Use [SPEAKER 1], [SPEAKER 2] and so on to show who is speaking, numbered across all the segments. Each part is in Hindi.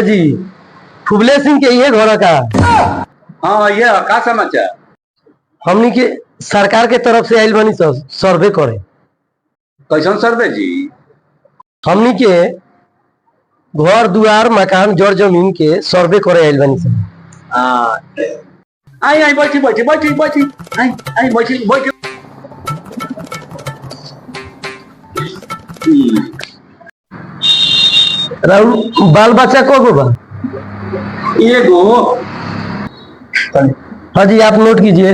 [SPEAKER 1] अरे जी फुबले सिंह के ये घोड़ा का।
[SPEAKER 2] हाँ ये का समाचार।
[SPEAKER 1] हमनी के सरकार के तरफ से आइल बनी सर्वे करे।
[SPEAKER 2] कैसन सर्वे जी।
[SPEAKER 1] हमनी के घर दुआर मकान जड़ जमीन के सर्वे करे आइल बनी सर।
[SPEAKER 2] आई आई बैठी बैठी बैठी बैठी आई आई बैठी बैठी।
[SPEAKER 1] राहुल बाल बच्चा को गो बा?
[SPEAKER 2] ये गो।
[SPEAKER 1] हाँ जी आप नोट कीजिए।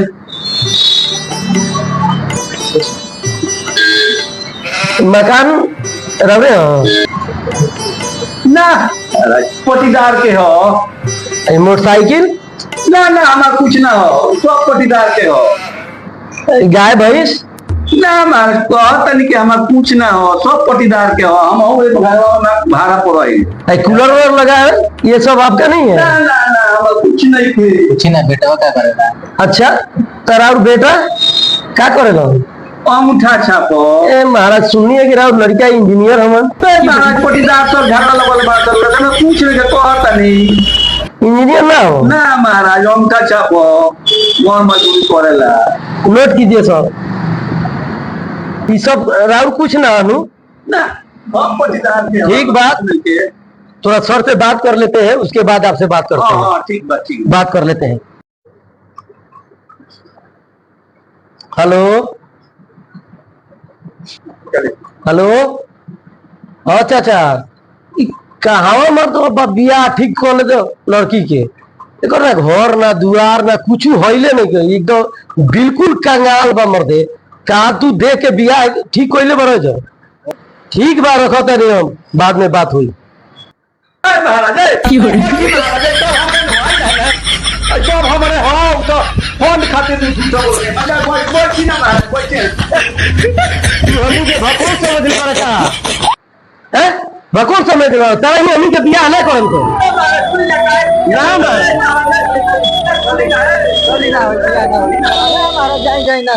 [SPEAKER 1] मकान रहे हो
[SPEAKER 2] ना पटीदार के हो।
[SPEAKER 1] मोटरसाइकिल
[SPEAKER 2] ना ना हमारा कुछ ना हो सब पटीदार के हो।
[SPEAKER 1] गाय भैंस
[SPEAKER 2] ना हमारा कहतनी कि हमारा कुछ ना हो सब पटीदार के हो। हम हो एक भाड़ा पर आई।
[SPEAKER 1] कूलर वूलर लगा है ये सब आपका नहीं है?
[SPEAKER 2] ना ना ना हमारा कुछ नहीं थे।
[SPEAKER 3] कुछ ना बेटा क्या करेगा।
[SPEAKER 1] अच्छा तेरा और बेटा क्या करेगा?
[SPEAKER 2] अंगूठा छापो।
[SPEAKER 1] ए महाराज सुनिए कि राव लड़का इंजीनियर हमन
[SPEAKER 2] महाराज पटीदार सब झगड़ा लगल बात लेकिन पूछ ले कहतनी
[SPEAKER 1] इंजीनियर ना हो
[SPEAKER 2] ना महाराज अंगूठा छापो कौन मजदूरी करेला।
[SPEAKER 1] नोट कीजिए सर ये सब राव कुछ ना अनु
[SPEAKER 2] ना हम पटीदार के
[SPEAKER 1] ठीक बात थोड़ा सर से बात कर लेते हैं उसके बाद आपसे बात करते हैं।
[SPEAKER 2] हाँ ठीक बात ठीक
[SPEAKER 1] बात कर लेते हैं। हेलो हेलो हाँ चाचा कहाँ मत बियाह ठीक कर ले लड़की के एक ना घर ना दुआर ना कुछ होइले नहीं एकदम बिल्कुल कंगाल बा मर्दे का तू देख के बियाह ठीक कोइले बड़े जो ठीक बा रखो तेरे हम बाद में बात हुई।
[SPEAKER 2] सब हमारे हाँ तो फोन खाते
[SPEAKER 1] भकूर समझ लो तारा ही हमी के बियाह ना करन को ना
[SPEAKER 3] जाए ना